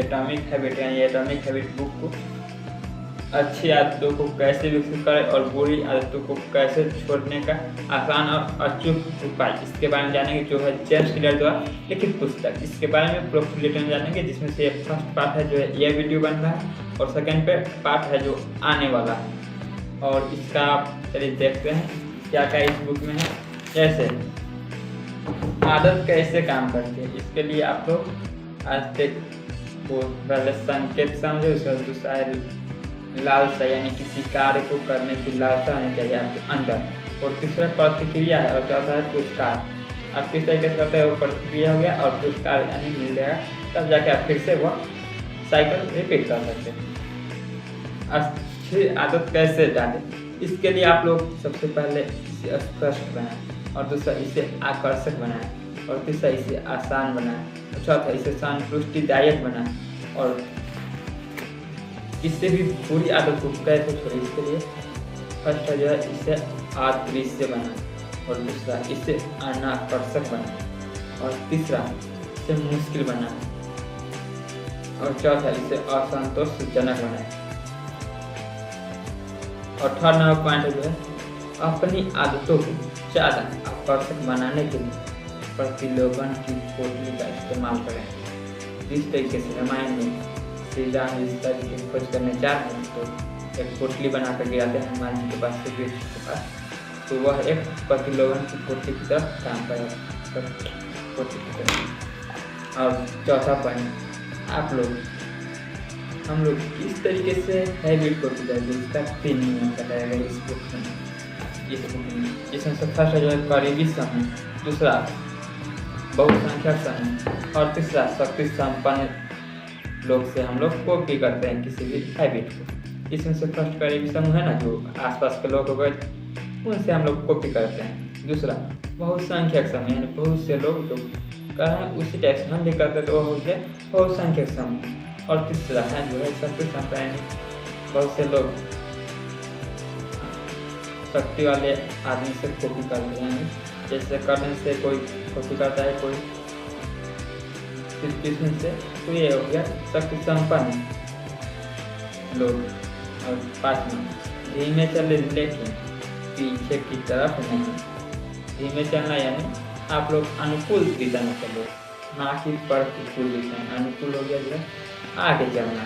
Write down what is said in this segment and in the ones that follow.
Atomic habit यानी atomic habit book को अच्छी आदतों को कैसे विकसित करें और बुरी आदतों को कैसे छोड़ने का आसान और अचूक उपाय, इसके बारे में जानेंगे, जो है जेम्स क्लियर द्वारा लिखित पुस्तक। इसके बारे में प्रोफिट डिटेल में जानेंगे, जिसमें से फर्स्ट पार्ट है जो है ये वीडियो बन रहा है और सेकेंड पार्ट है जो आने वाला है। और इसका आप चलिए देखते हैं क्या क्या इस बुक में है। जैसे आदत कैसे काम करती है, इसके लिए आप लोग आज तक को पहले संकेत समझे, उसका दूसरा है लालसा यानी किसी कार्य को करने की लालसा होनी चाहिए आपके अंदर, और तीसरा प्रतिक्रिया है और चौथा है पुरस्कार। आप किस तरीके से करते हैं वो प्रतिक्रिया हो गया और पुरस्कार यानी मिल जाएगा, तब जाके आप फिर से वह साइकिल रिपीट कर सकते हैं। अच्छी आदत कैसे डालें, इसके लिए आप लोग सबसे पहले इसे स्पष्ट बनाएं और दूसरा इसे आकर्षक बनाएं और तीसरा इसे आसान बनाएं और चौथा इसे संतुष्टिदायक बनाएं और किसी भी बुरी आदत को कैसे छोड़े, इसके लिए फर्स्ट जो है इसे अदृश्य बनाए और दूसरा इसे अनाकर्षक बनाए और तीसरा इसे मुश्किल बनाए और चौथा इसे असंतोषजनक बनाए और थर्ड नंबर पॉइंट जो है अपनी आदतों को ज़्यादा आकर्षक बनाने के लिए प्रतिलोभन की पोटली का इस्तेमाल करें। जिस तरीके से रामायण में श्री राम इस तरह की खोज करने जा रहे हैं तो एक पोटली बना कर गिराते हैं हनुमान जी के पास से वृक्ष के पास, तो वह एक प्रतिलोभन की पोटली की तरफ काम करेगा पोटली की तरफ। और चौथा पॉइंट आप लोग हम लोग किस तरीके से हैबिट को सुधारेंगे, इसका 3 नियम बताएगा इस बुक में। जिसमें से फर्स्ट जो है करीबी समूह, दूसरा बहुसंख्यक समूह और तीसरा शक्ति संपन्न लोग से हम लोग कॉपी करते हैं किसी भी हैबिट को। इसमें से फर्स्ट करीबी समूह है ना, जो आसपास के लोग हो गए उनसे हम लोग कॉपी करते हैं। दूसरा बहुसंख्यक समूह यानी बहुत से लोग जो कर रहे हैं उसी टाइप से हम भी करते हैं, तो वह हो गया बहुसंख्यक समूह। और तीसरा है जो है शक्ति संपन्न यानी बहुत से लोग शक्ति वाले आदमी से कॉपी करते हैं, जैसे करने से कोई कॉपी करता है कोई, इसमें से तो ये हो गया शक्ति संपन्न लोग। और पांचवा धीमे चले लेकिन पीछे की तरफ नहीं। धीमे चलना यानी आप लोग अनुकूल दिशा में चलो, ना कि प्रतिकूल दिशा में। अनुकूल हो गया जो है आगे चलना।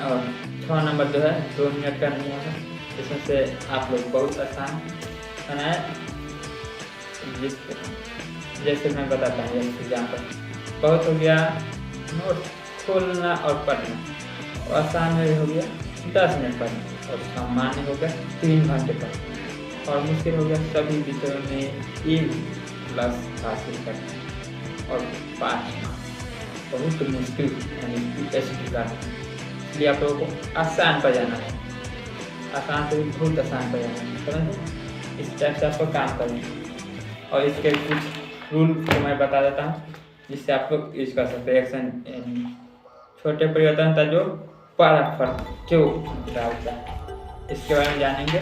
और 6 नंबर जो है 2 मिनट का नियम है, इसमें से आप लोग बहुत आसान बनाए, जैसे मैं बताता हूँ एग्जाम्पल। बहुत हो गया नोट खोलना और पढ़ना, और आसान में हो गया 10 मिनट पढ़ना, और सामान्य हो गया 3 घंटे पढ़ना, और मुश्किल हो गया सभी विषयों में A+ हासिल करना, और 5 बहुत मुश्किल यानी PhD का। इसलिए आप लोगों को आसान पर जाना है, आसान से भी बहुत आसान पर जाना है, समझे? इस टाइप से आपको काम करना है। और इसके कुछ रूल को मैं बता देता हूँ जिससे आप लोग यूज कर सकते हैं। एक्शन छोटे परिवर्तन था जो बड़ा फर्क क्यों डालता है, इसके बारे में जानेंगे।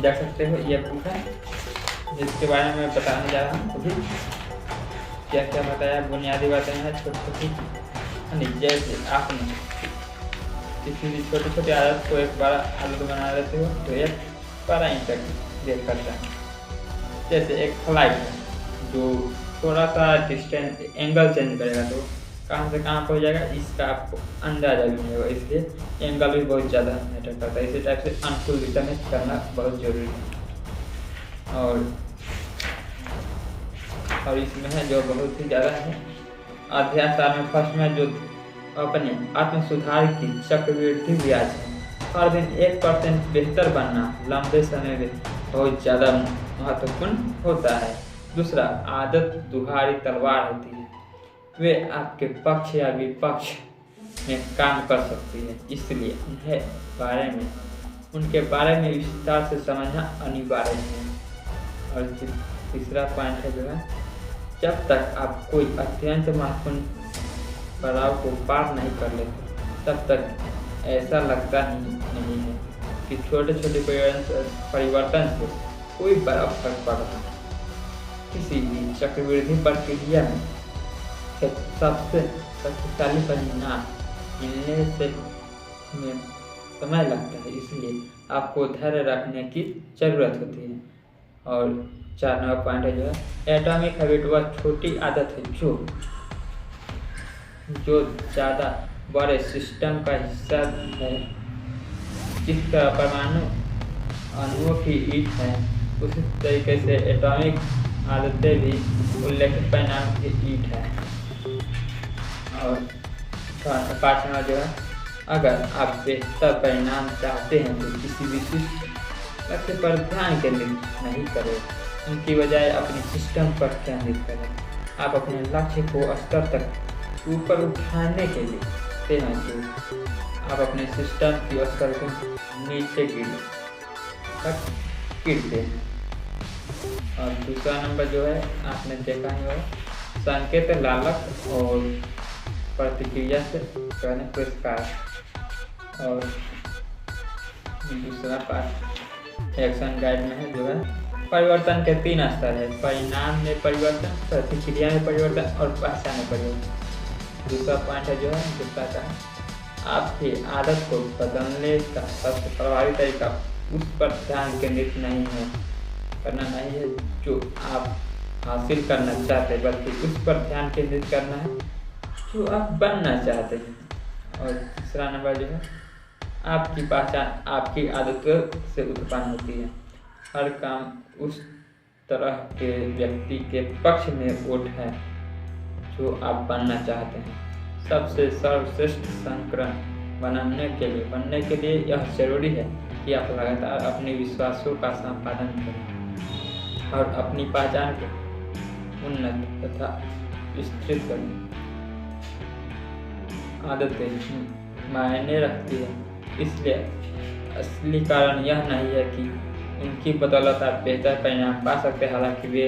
देख सकते हो ये बुक है जिसके बारे में मैं बताने जा रहा हूँ। अभी क्या क्या बताया, बुनियादी बातें हैं छोटी छोटी, जैसे आपने किसी भी छोटी छोटी आदत को एक बड़ा आदत बना देते हो तो एक बड़ा इम्पैक्ट देख करता है। जैसे एक फ्लाइट है जो थोड़ा सा डिस्टेंस एंगल चेंज करेगा तो कहाँ से कहाँ पहुँच जाएगा इसका आपको अंदाजा भी नहीं होगा, इसलिए एंगल भी बहुत ज़्यादा मैटर करता है। इसी टाइप से अनुकूल दिशा में करना बहुत जरूरी है। और इसमें है जो बहुत ही ज़्यादा है अध्याय 4 में फर्स्ट में जो अपने आत्म सुधार की चक्रवृद्धि ब्याज है। हर दिन 1% बेहतर बनना लंबे समय में बहुत ज़्यादा महत्वपूर्ण होता है। दूसरा आदत दुधारी तलवार होती है, वे आपके पक्ष या विपक्ष में काम कर सकती है, इसलिए उनके बारे में विस्तार से समझना अनिवार्य है। और तीसरा पॉइंट है जो है जब तक आप कोई अत्यंत महत्वपूर्ण पड़ाव को पार नहीं कर लेते तब तक ऐसा लगता ही नहीं है कि छोटे छोटे परिवर्तन से कोई बड़ा फर्क पड़ता है। किसी भी चक्रवृद्धि प्रक्रिया में सबसे शक्तिशाली परिणाम मिलने से में समय लगता है, इसलिए आपको धैर्य रखने की ज़रूरत होती है। और 4 नंबर पॉइंट है जो है एटॉमिक हैबिट वह छोटी आदत है जो ज़्यादा बड़े सिस्टम का हिस्सा है। जिस तरह परमाणु अणुओं की ईंट है, उसी तरीके से एटॉमिक आदतें भी उल्लेखित परिणाम की ईंट है। और 5 नंबर जो है अगर आप बेहतर परिणाम चाहते हैं तो किसी विशिष्ट लक्ष्य पर ध्यान केंद्रित नहीं करें, उनकी बजाय अपने सिस्टम पर केंद्रित करें। आप अपने लक्ष्य को स्तर तक ऊपर उठाने के लिए हैं तो आप अपने सिस्टम की स्तर को नीचे गिरते हैं। और दूसरा नंबर जो है आपने देखा ही होगा संकेत, लालच और प्रतिक्रिया से पुरस्कार। और दूसरा पार्ट एक्शन गाइड में है जो है परिवर्तन के 3 स्तर है: परिणाम में परिवर्तन, प्रतिक्रिया में परिवर्तन और पहचान में परिवर्तन। दूसरा पॉइंट है जो है दूसरा का आपकी आदत को बदलने का सबसे प्रभावी तरीका उस पर ध्यान केंद्रित करना नहीं है जो आप हासिल करना चाहते हैं, बल्कि उस पर ध्यान केंद्रित करना है जो आप बनना चाहते हैं। और तीसरा नंबर जो है आपकी पहचान आपकी आदतों से उत्पन्न होती है। हर काम उस तरह के व्यक्ति के पक्ष में वोट है जो आप बनना चाहते हैं। सबसे सर्वश्रेष्ठ संस्करण बनने के लिए यह जरूरी है कि आप लगातार अपने विश्वासों का संपादन करें और अपनी पहचान को उन्नत तथा विस्तृत करें। आदतें मायने रखती है, इसलिए असली कारण यह नहीं है कि उनकी बदौलत आप बेहतर परिणाम पा सकते हैं, हालांकि वे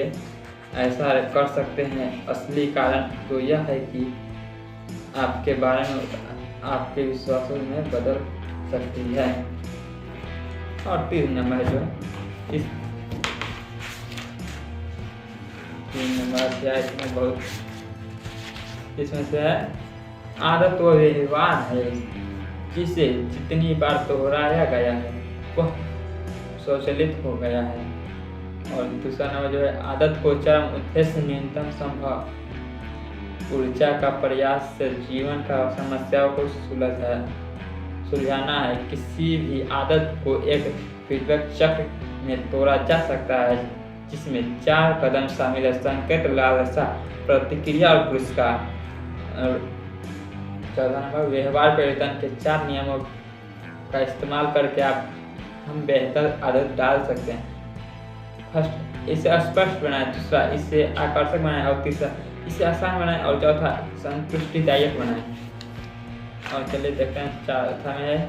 ऐसा कर सकते हैं। असली कारण तो यह है कि आपके बारे में आपके विश्वासों में बदल सकती है। और 3 नंबर जो इस 3 नंबर अध्याय इसमें बहुत इसमें से है आदत व व्यवहार है जिसे जितनी बार दोहराया गया है वह स्वचालित हो गया है। और दूसरा नंबर जो है आदत को चरम उद्देश्य न्यूनतम संभव ऊर्जा का प्रयास से जीवन का समस्याओं को सुलझाना है। किसी भी आदत को एक फीडबैक चक्र में तोड़ा जा सकता है जिसमें 4 कदम शामिल है: संकेत, लालसा, प्रतिक्रिया और पुरस्कार। चौथा नंबर व्यवहार परिवर्तन के 4 नियमों का इस्तेमाल करके हम बेहतर आदत डाल सकते हैं। फर्स्ट, इसे स्पष्ट बनाएं। दूसरा, इसे आकर्षक बनाएं। और तीसरा, इसे आसान बनाएं। और चौथा, संतुष्टिदायक बनाएं। और चलिए देखते हैं चौथा में है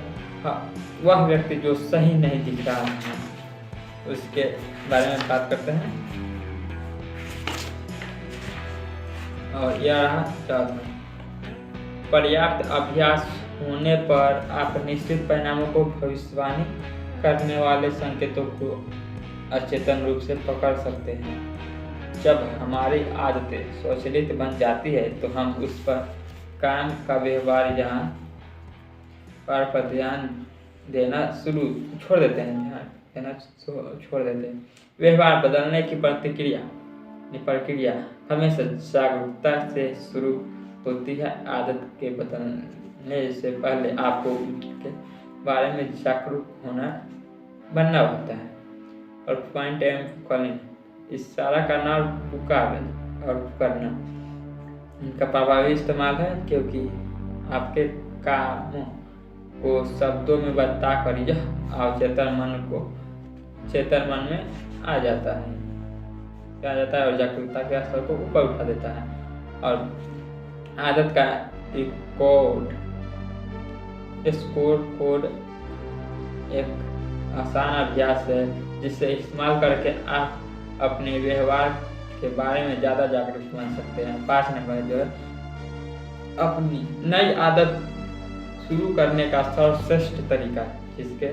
वह व्यक्ति जो सही नहीं दिख रहा है, उसके बारे में बात करते हैं। और यह रहा चौथा, पर्याप्त अभ्यास होने पर आप निश्चित परिणामों को भविष्यवाणी करने वाले संकेतों को अचेतन रूप से पकड़ सकते हैं। जब हमारी आदतें स्वचालित बन जाती है तो हम उस पर काम का व्यवहार पर ध्यान देना छोड़ देते हैं। व्यवहार बदलने की प्रक्रिया हमेशा जागरूकता से शुरू होती है। आदत के बदलने से पहले आपको उसके बारे में जागरूक बनना होता है। और पॉइंट कॉलिंग, इशारा करना और पुकारना इनका प्रभावी इस्तेमाल है, क्योंकि आपके कामों को शब्दों में बताकर यह चेतन मन में आ जाता है और जागरूकता के स्तर को ऊपर उठा देता है। और आदत का कोड एक आसान अभ्यास है जिसे इस्तेमाल करके आप अपने व्यवहार के बारे में ज़्यादा जागरूक बन सकते हैं। 5 नंबर जो है अपनी नई आदत शुरू करने का सर्वश्रेष्ठ तरीका, जिसके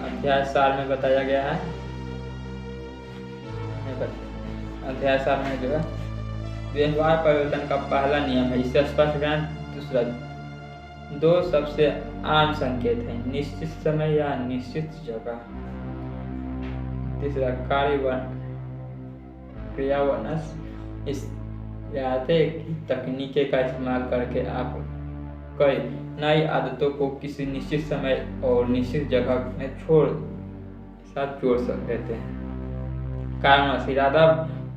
अध्याय 4 में बताया गया है। अध्याय 4 में जो है व्यवहार परिवर्तन का पहला नियम है, इसे स्पष्ट ज्ञान। दूसरा, दो सबसे आम संकेत हैं, निश्चित समय या निश्चित जगह। तीसरा, क्रियावनस। इस याद है कि तकनीकें का इस्तेमाल करके आप कई नई आदतों को किसी निश्चित समय और निश्चित जगह में साथ जोड़ सकते हैं। कारण इरादा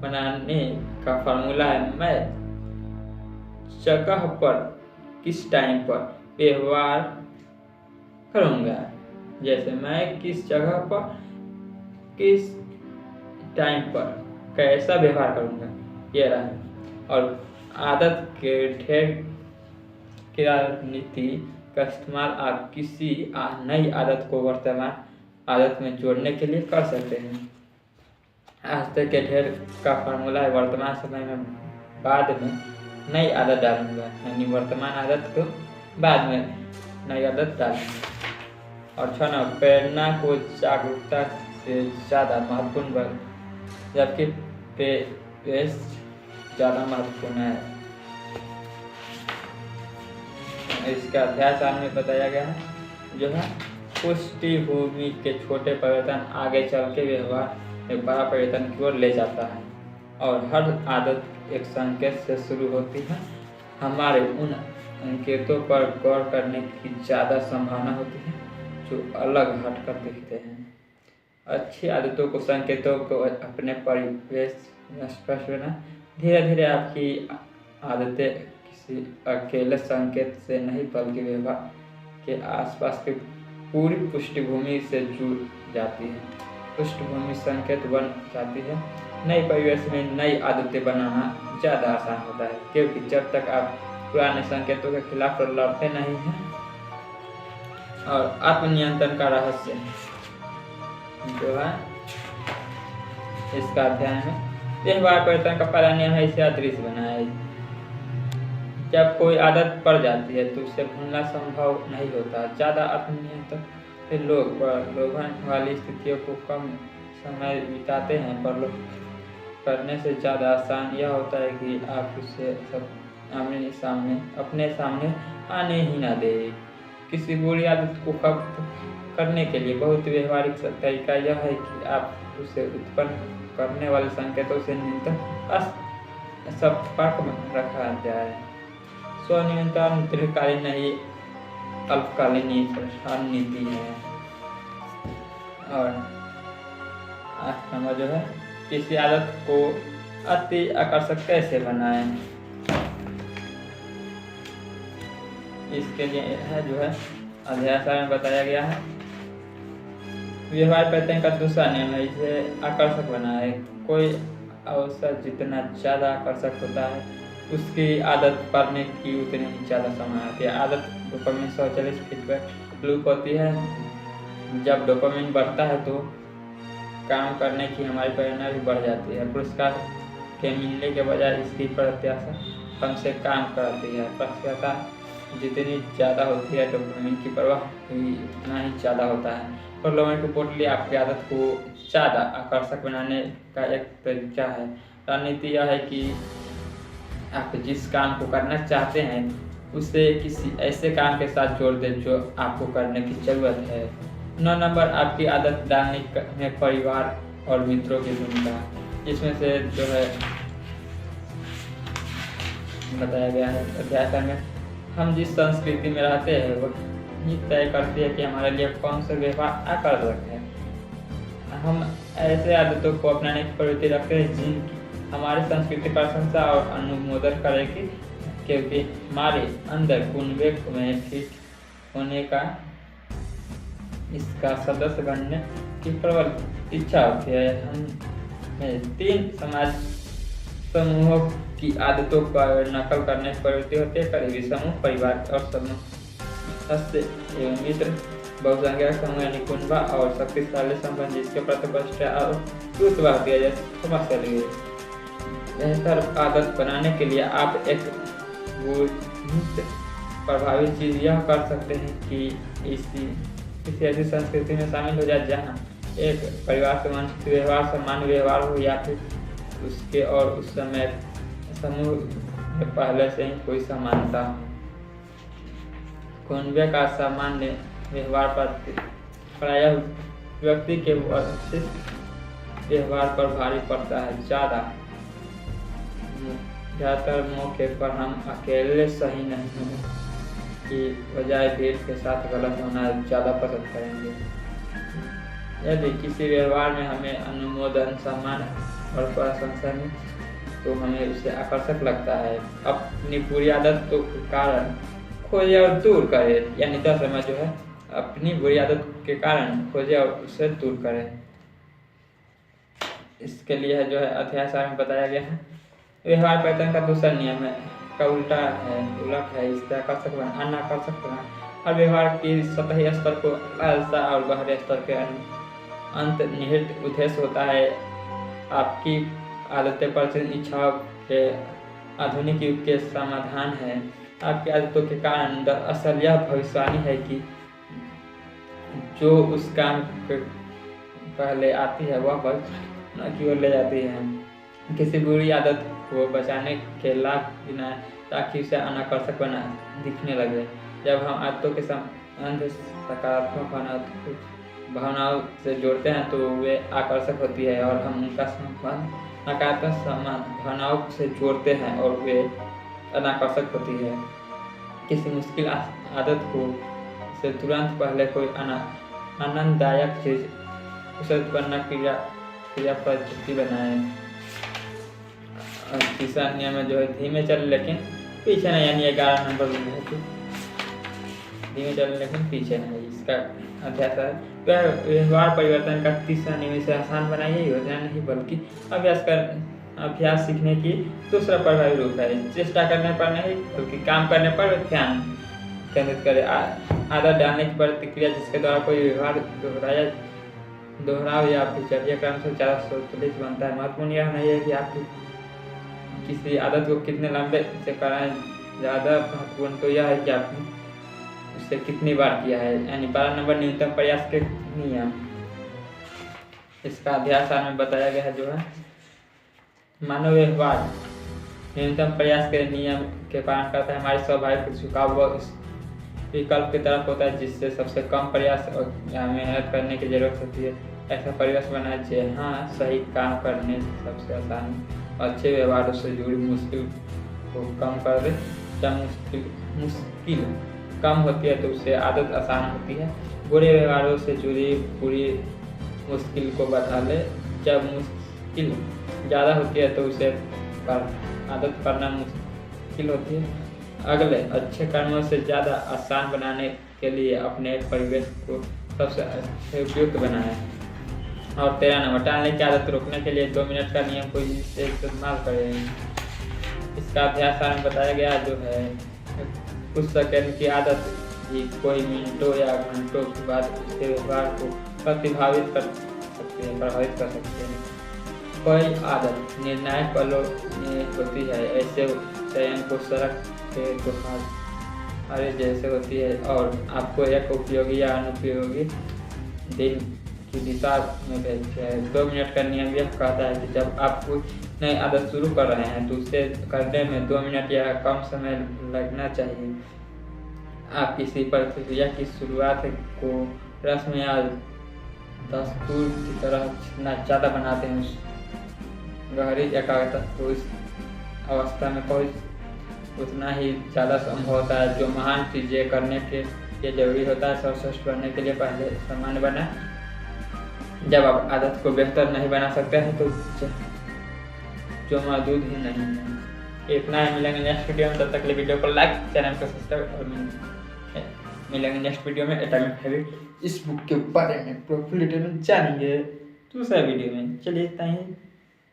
बनाने का फॉर्मूला है, मैं जगह पर किस टाइम पर व्यवहार करूँगा। जैसे मैं किस जगह पर किस टाइम पर कैसा व्यवहार करूँगा, ये रहा। और आदत के ढेर की रणनीति का इस्तेमाल आप किसी नई आदत को वर्तमान आदत में जोड़ने के लिए कर सकते हैं। आज तक के ढेर का फॉर्मूला है, वर्तमान समय में बाद में नई आदत डालूंगा, यानी वर्तमान आदत को बाद में नई आदत डालूंगा। और 6, प्रेरणा को जागरूकता से ज़्यादा महत्वपूर्ण बन, जबकि पेश ज़्यादा महत्वपूर्ण है। इसका अध्याय 4 में बताया गया है, जो है पृष्ठभूमि के छोटे परिवर्तन आगे चल के व्यवहार एक बड़ा परिवर्तन की ओर ले जाता है। और हर आदत एक संकेत से शुरू होती है। हमारे उन संकेतों पर गौर करने की ज़्यादा संभावना होती है जो अलग हटकर दिखते हैं। अच्छी आदतों को संकेतों को अपने परिवेश में स्पष्ट करना। धीरे धीरे आपकी आदतें किसी अकेले संकेत से नहीं बल्कि व्यवहार के आसपास की पूरी पृष्ठभूमि से जुड़ जाती है। पृष्ठभूमि संकेत बन जाती है। नए परिवेश में नई आदतें बनाना ज़्यादा आसान होता है, क्योंकि जब तक आप पुराने संकेतों के खिलाफ लड़ते नहीं हैं। और आत्मनियंत्रण का रहस्य जो है इसका अध्ययन है, व्यवहार परिवर्तन का पहला नियम है, इसे अदृश्य बनाए। जब कोई आदत पड़ जाती है तो उसे भूलना संभव नहीं होता। ज़्यादा आत्मनियंत्रण से लोग प्रलोभन वाली स्थितियों को कम समय बिताते हैं, पर करने से ज़्यादा आसान यह होता है कि आप उसे सब अपने सामने आने ही ना दें। किसी बुरी आदत को खत्म करने के लिए बहुत व्यवहारिक तरीका यह है कि आप उसे उत्पन्न करने वाले संकेतों से न्यूनतम संपर्क में रखा जाए। स्वनियंत्रण दीर्घकालीन नहीं अल्पकालीन रणनीति है। और 8 नंबर जो है, किसी आदत को अति आकर्षक कैसे बनाएं। इसके लिए है जो है अध्याय 4 में बताया गया है। व्यवहार परिवर्तन का दूसरा नियम है, इसे आकर्षक बनाए। कोई अवसर जितना ज़्यादा आकर्षक होता है उसकी आदत पड़ने की उतनी ही ज़्यादा समय आती है। आदत डोपामिन स्वचालित फीडबैक लूप होती है। जब डोपामिन बढ़ता है तो काम करने की हमारी प्रेरणा भी बढ़ जाती है। पुरस्कार के मिलने के बजाय इसकी प्रत्याशा हमसे काम करती है। प्रत्याशा जितनी ज़्यादा होती है डोपामिन की प्रवाह भी उतना ही ज़्यादा होता है। प्रलोभन की पोटली आपकी आदत को ज़्यादा आकर्षक बनाने का एक तरीका है। रणनीति यह है कि आप जिस काम को करना चाहते हैं उसे किसी ऐसे काम के साथ जोड़ दें जो आपको करने की ज़रूरत है। 9 नंबर, आपकी आदत डालने में परिवार और मित्रों की भूमिका। इसमें से जो है बताया गया है अध्याय में, हम जिस संस्कृति में रहते हैं वह ये तय करती है कि हमारे लिए कौन सा व्यवहार आकर्षक है। हम ऐसे आदतों को अपनाने की प्रवृत्ति रखते हैं जिनकी हमारी संस्कृति प्रशंसा और अनुमोदन करेगी, क्योंकि हमारे अंदर गुणवेग में फिट होने का इसका सदस्य बनने की प्रबल इच्छा होती है। हम 3 समाज समूहों की आदतों पर नकल करने की प्रवृत्ति होती है, करीबी समूह, परिवार और समूह, सदस्य एवं मित्र, बहुसंख्यक समूह यानी कुनबा और शक्तिशाली संबंध जिसके प्रतिष्ठा और दूसरी जैसे समस्या लगी। बेहतर आदत बनाने के लिए आप एक प्रभावी चीज़ यह कर सकते हैं कि किसी ऐसी संस्कृति में शामिल हो जाए जहाँ एक परिवार से मानसिक व्यवहार सामान्य व्यवहार हो, या फिर उसके और उस समय समूह में पहले से ही कोई समानता हो। कुनबे का सामान्य व्यवहार पर प्रायः व्यक्ति के वर्षित व्यवहार पर भारी पड़ता है। ज़्यादातर मौके पर हम अकेले सही नहीं होने की बजाय भीड़ के साथ गलत होना ज़्यादा पसंद करेंगे। यदि किसी व्यवहार में हमें अनुमोदन, सम्मान और प्रशंसा मिले तो हमें उसे आकर्षक लगता है। अपनी बुरी आदतों के कारण खोजे और दूर करे, यानी 10 जो है अपनी बुरी आदत के कारण खोजे और उसे दूर करें। इसके लिए जो है अध्याय 4 में बताया गया है। व्यवहार परिवर्तन का दूसरा नियम है का उल्टा है, इससे आकर्षक बना, अनाकर्षक बना। हर व्यवहार की सतही स्तर को लालसा और गहरे स्तर के अंतर्निहित उद्देश्य होता है। आपकी आदतें प्राचीन इच्छाओं के आधुनिक युग के समाधान है। आपकी आदतों के कारण दरअसल यह भविष्यवाणी है कि जो उस काम पहले आती है वह बच न की ओर ले जाती है। किसी बुरी आदत को बचाने के लाभ बिना ताकि उसे अनाकर्षक बना दिखने लगे। जब हम आदतों के संबंध सकारात्मक भावनाओं से जोड़ते हैं तो वे आकर्षक होती है, और हम उनका संबंध नकारात्मक भावनाओं से जोड़ते हैं और वे अनाकर्षक होती है। किसी मुश्किल आदत को से तुरंत पहले कोई आनंददायक चीज उसे बनना क्रिया पद्धति बनाए। तीसरा नियम में जो है धीमे चले लेकिन पीछे नहीं, यानी 11 नंबर में है तो धीमे चले लेकिन पीछे नहीं। इसका अध्याय है व्यवहार परिवर्तन का तीसरा नियम इसे आसान बनाइए, योजना नहीं बल्कि अभ्यास सीखने की दूसरा प्रभावी रूप है। चेष्टा करने पर नहीं बल्कि काम करने पर ध्यान केंद्रित करें। आदत डालने की प्रतिक्रिया जिसके द्वारा कोई व्यवहार दोहराव या दिनचर्या क्रम से ज़्यादा स्वचालित बनता है। महत्वपूर्ण यह नहीं है कि आप किसी आदत को कितने लंबे से कराएं, ज़्यादा महत्वपूर्ण तो यह है कि आपने उसे कितनी बार किया है। यानी 12 नंबर न्यूनतम प्रयास के नियम। इसका अध्याय 4 में बताया गया है जो है मानव व्यवहार न्यूनतम प्रयास के नियम के पालन करता है। हमारे स्वाभाविक झुकाव इस विकल्प की तरफ होता है जिससे सबसे कम प्रयास और मेहनत करने की जरूरत होती है। ऐसा परिवेश बनाए जहाँ सही काम करने सबसे आसान, अच्छे व्यवहारों से जुड़ी मुश्किल को कम कर दे। जब मुश्किल कम होती है तो उससे आदत आसान होती है। बुरे व्यवहारों से जुड़ी पूरी मुश्किल को बढ़ा ले। जब मुश्किल ज़्यादा होती है तो उसे आदत करना मुश्किल होती है। अगले अच्छे कर्मों से ज़्यादा आसान बनाने के लिए अपने परिवेश को सबसे उपयुक्त बनाएं। और 13 नंबर टालने की आदत रोकने के लिए 2 मिनट का नियम को इस्तेमाल करें। इसका अभ्यास में बताया गया जो है कुछ सेकंड की आदत भी कोई मिनटों या घंटों के बाद उसके व्यवहार को प्रभावित कर सकते हैं। कोई आदत निर्णायक पलों में होती है, ऐसे चयन को सड़क के दोहारे जैसे होती है और आपको एक उपयोगी या अनुपयोगी दिन की दिशा में भेजती है। 2 मिनट का नियम यह कहता है कि जब आप कोई नई आदत शुरू कर रहे हैं तो उसे करने में 2 मिनट या कम समय लगना चाहिए। आप किसी प्रक्रिया की शुरुआत को रस्म या दस्तूर की तरह जितना ज़्यादा बनाते हैं गहरी एकाग्रता को इस अवस्था में पहुँच उतना ही ज़्यादा संभव होता है। जो महान चीज़ें करने के लिए जरूरी होता है सर्वश्रेष्ठ बनने के लिए पहले सामान्य बना। जब आप आदत को बेहतर नहीं बना सकते हैं तो जो मौजूद ही नहीं है। इतना ही, मिलेंगे नेक्स्ट वीडियो में। तब तक के लिए वीडियो को लाइक, चैनल को सब्सक्राइब और मिलेंगे नेक्स्ट वीडियो में। एटॉमिक हैबिट इस बुक के बारे में प्रॉपर्ली में जानेंगे दूसरा वीडियो में। चलिए इतना ही।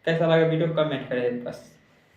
कैसा लगा वीडियो कमेंट करें बस।